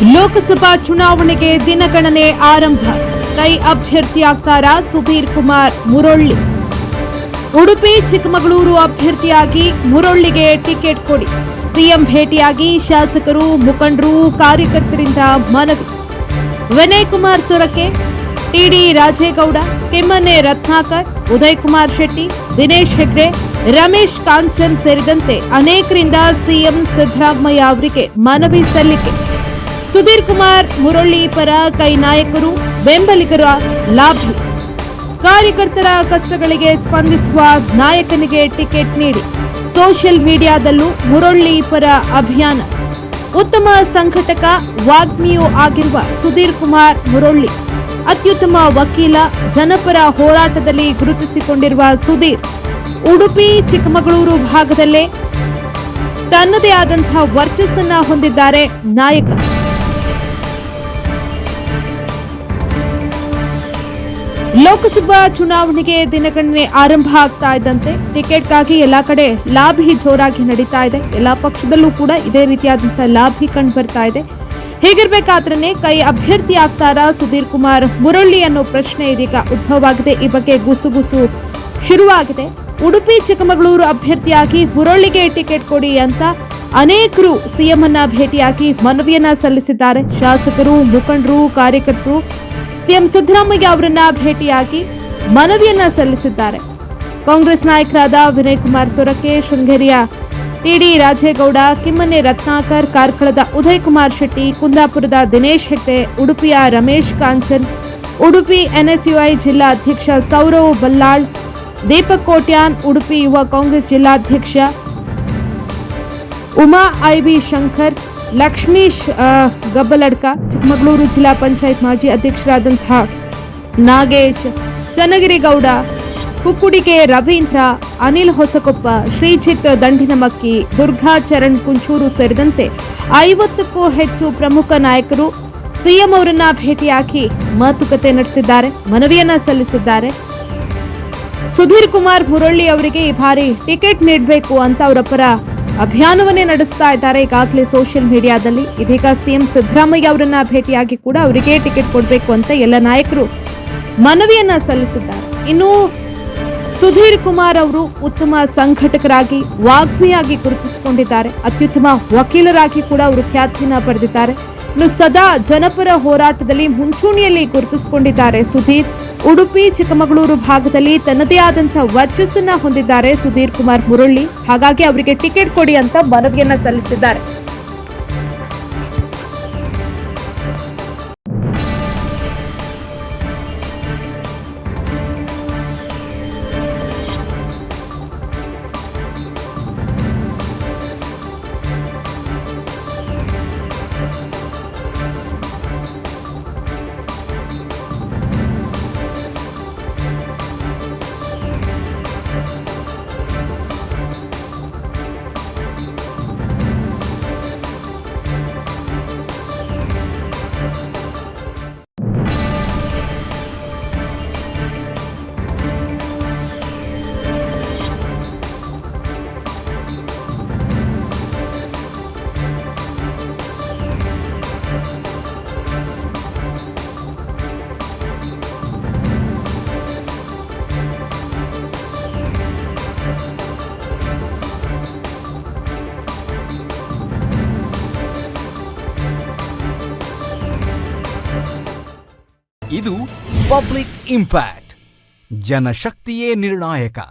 ಲೋಕಸಭಾ ಚುನಾವಣೆಗೆ ದಿನಗಣನೆ ಆರಂಭ. ಕೈ ಅಭ್ಯರ್ಥಿಯಾಗ್ತಾರಾ ಸುಧೀರ್ ಕುಮಾರ್ ಮುರೊಳ್ಳಿ. ಉಡುಪಿ ಚಿಕ್ಕಮಗಳೂರು ಅಭ್ಯರ್ಥಿಯಾಗಿ ಮುರೊಳ್ಳಿಗೆ ಟಿಕೆಟ್ ಕೊಡಿ. ಸಿಎಂ ಭೇಟಿಯಾಗಿ ಶಾಸಕರು, ಮುಖಂಡರು, ಕಾರ್ಯಕರ್ತರಿಂದ ಮನವಿ. ವಿನಯ್ ಕುಮಾರ್ ಸೊರಕೆ, ಟಿಡಿ ರಾಜೇಗೌಡ, ಕಿಮ್ಮನೆ ರತ್ನಾಕರ್, ಉದಯ್ ಕುಮಾರ್ ಶೆಟ್ಟಿ, ದಿನೇಶ್ ಹೆಗ್ಡೆ, ರಮೇಶ್ ಕಾಂಚನ್ ಸೇರಿದಂತೆ ಅನೇಕರಿಂದ ಸಿಎಂ ಸಿದ್ದರಾಮಯ್ಯ ಅವರಿಗೆ ಮನವಿ ಸಲ್ಲಿಕೆ. ಸುಧೀರ್ ಕುಮಾರ್ ಮುರೊಳ್ಳಿ ಪರ ಕೈ ನಾಯಕರು, ಬೆಂಬಲಿಗರ ಲಾಭಿ. ಕಾರ್ಯಕರ್ತರ ಕಷ್ಟಗಳಿಗೆ ಸ್ಪಂದಿಸುವ ನಾಯಕನಿಗೆ ಟಿಕೆಟ್ ನೀಡಿ. ಸೋಷಿಯಲ್ ಮೀಡಿಯಾದಲ್ಲೂ ಮುರೊಳ್ಳಿ ಪರ ಅಭಿಯಾನ. ಉತ್ತಮ ಸಂಘಟಕ, ವಾಗ್ಮಿಯೂ ಆಗಿರುವ ಸುಧೀರ್ ಕುಮಾರ್ ಮುರೊಳ್ಳಿ ಅತ್ಯುತ್ತಮ ವಕೀಲ, ಜನಪರ ಹೋರಾಟದಲ್ಲಿ ಗುರುತಿಸಿಕೊಂಡಿರುವ ಸುಧೀರ್ ಉಡುಪಿ ಚಿಕ್ಕಮಗಳೂರು ಭಾಗದಲ್ಲೇ ತನ್ನದೇ ಆದಂತಹ ವರ್ಚಸ್ಸನ್ನ ಹೊಂದಿದ್ದಾರೆ ನಾಯಕ. ಲೋಕಸಭಾ ಚುನಾವಣೆಗೆ ದಿನಗಣನೆ ಆರಂಭ ಆಗ್ತಾ ಇದ್ದಂತೆ ಟಿಕೆಟ್ಗಾಗಿ ಎಲ್ಲಾ ಕಡೆ ಲಾಬಿ ಜೋರಾಗಿ ನಡೀತಾ ಇದೆ. ಎಲ್ಲಾ ಪಕ್ಷದಲ್ಲೂ ಕೂಡ ಇದೇ ರೀತಿಯಾದಂತಹ ಲಾಬಿ ಕಂಡು ಬರ್ತಾ ಇದೆ. ಹೀಗಿರ್ಬೇಕಾದ್ರೆ ಕೈ ಅಭ್ಯರ್ಥಿ ಆಗ್ತಾರಾ ಸುಧೀರ್ ಕುಮಾರ್ ಮುರೊಳ್ಳಿ ಅನ್ನೋ ಪ್ರಶ್ನೆ ಇದೀಗ ಉದ್ಭವವಾಗಿದೆ. ಈ ಬಗ್ಗೆ ಗುಸುಗುಸು ಶುರುವಾಗಿದೆ. ಉಡುಪಿ ಚಿಕ್ಕಮಗಳೂರು ಅಭ್ಯರ್ಥಿಯಾಗಿ ಮುರೊಳ್ಳಿಗೆ ಟಿಕೆಟ್ ಕೊಡಿ ಅಂತ ಅನೇಕರು ಸಿಎಂ ಅನ್ನ ಭೇಟಿಯಾಗಿ ಮನವಿಯನ್ನ ಸಲ್ಲಿಸಿದ್ದಾರೆ. ಶಾಸಕರು, ಮುಖಂಡರು, ಕಾರ್ಯಕರ್ತರು ಸಿಎಂ ಸಿದ್ದರಾಮಯ್ಯ ಅವರನ್ನ ಭೇಟಿಯಾಗಿ ಮನವಿಯನ್ನ ಸಲ್ಲಿಸಿದ್ದಾರೆ. ಕಾಂಗ್ರೆಸ್ ನಾಯಕರಾದ ವಿನಯ್ ಕುಮಾರ್ ಸೊರಕೆ, ಶೃಂಗೇರಿಯ ಟಿಡಿ ರಾಜೇಗೌಡ, ಕಿಮ್ಮನೆ ರತ್ನಾಕರ್, ಕಾರ್ಕಳದ ಉದಯ್ ಕುಮಾರ್ ಶೆಟ್ಟಿ, ಕುಂದಾಪುರದ ದಿನೇಶ್ ಹೆಗ್ಡೆ, ಉಡುಪಿಯ ರಮೇಶ್ ಕಾಂಚನ್, ಉಡುಪಿ ಎನ್ಎಸ್ಯುಐ ಜಿಲ್ಲಾ ಅಧ್ಯಕ್ಷ ಸೌರವ್ ಬಲ್ಲಾಳ್, ದೀಪಕ್ ಕೋಟ್ಯಾನ್, ಉಡುಪಿ ಯುವ ಕಾಂಗ್ರೆಸ್ ಜಿಲ್ಲಾಧ್ಯಕ್ಷ ಉಮಾ ಐಬಿ ಶಂಕರ್, ಲಕ್ಷ್ಮೀಶ್ ಗಬ್ಬಲಡ್ಕ, ಚಿಕ್ಕಮಗಳೂರು ಜಿಲ್ಲಾ ಪಂಚಾಯತ್ ಮಾಜಿ ಅಧ್ಯಕ್ಷರಾದಂತಹ ನಾಗೇಶ್, ಚನ್ನಗಿರಿಗೌಡ, ಕುಕ್ಕುಡಿಗೆ ರವೀಂದ್ರ, ಅನಿಲ್ ಹೊಸಕೊಪ್ಪ, ಶ್ರೀಜಿತ್ ದಂಡಿನಮಕ್ಕಿ, ದುರ್ಗಾ ಚರಣ್ ಕುಂಚೂರು ಸೇರಿದಂತೆ 50ಕ್ಕೂ ಹೆಚ್ಚು ಪ್ರಮುಖ ನಾಯಕರು ಸಿಎಂ ಅವರನ್ನ ಭೇಟಿಯಾಗಿ ಮಾತುಕತೆ ನಡೆಸಿದ್ದಾರೆ, ಮನವಿಯನ್ನ ಸಲ್ಲಿಸಿದ್ದಾರೆ. ಸುಧೀರ್ ಕುಮಾರ್ ಮುರೊಳ್ಳಿ ಅವರಿಗೆ ಈ ಬಾರಿ ಟಿಕೆಟ್ ನೀಡಬೇಕು ಅಂತ ಅವರ ಪರ ಅಭಿಯಾನವನ್ನೇ ನಡೆಸ್ತಾ ಇದ್ದಾರೆ. ಈಗಾಗಲೇ ಸೋಷಿಯಲ್ ಮೀಡಿಯಾದಲ್ಲಿ ಇದೀಗ ಸಿಎಂ ಸಿದ್ದರಾಮಯ್ಯ ಅವರನ್ನ ಭೇಟಿಯಾಗಿ ಕೂಡ ಅವರಿಗೆ ಟಿಕೆಟ್ ಕೊಡಬೇಕು ಅಂತ ಎಲ್ಲ ನಾಯಕರು ಮನವಿಯನ್ನ ಸಲ್ಲಿಸಿದ್ದಾರೆ. ಇನ್ನು ಸುಧೀರ್ ಕುಮಾರ್ ಅವರು ಉತ್ತಮ ಸಂಘಟಕರಾಗಿ, ವಾಗ್ಮಿಯಾಗಿ ಗುರುತಿಸಿಕೊಂಡಿದ್ದಾರೆ. ಅತ್ಯುತ್ತಮ ವಕೀಲರಾಗಿ ಕೂಡ ಅವರು ಖ್ಯಾತಿಯನ್ನ ಪಡೆದಿದ್ದಾರೆ. ಇನ್ನು ಸದಾ ಜನಪರ ಹೋರಾಟದಲ್ಲಿ ಮುಂಚೂಣಿಯಲ್ಲಿ ಗುರುತಿಸಿಕೊಂಡಿದ್ದಾರೆ ಸುಧೀರ್. ಉಡುಪಿ ಚಿಕ್ಕಮಗಳೂರು ಭಾಗದಲ್ಲಿ ತನ್ನದೇ ಆದಂತಹ ವರ್ಚಸ್ಸನ್ನ ಹೊಂದಿದ್ದಾರೆ ಸುಧೀರ್ ಕುಮಾರ್ ಮುರೊಳ್ಳಿ. ಹಾಗಾಗಿ ಅವರಿಗೆ ಟಿಕೆಟ್ ಕೊಡಿ ಅಂತ ಮನವಿಯನ್ನ ಸಲ್ಲಿಸಿದ್ದಾರೆ. ಇದು ಪಬ್ಲಿಕ್ ಇಂಪ್ಯಾಕ್ಟ್. ಜನಶಕ್ತಿಯೇ ನಿರ್ಣಾಯಕ.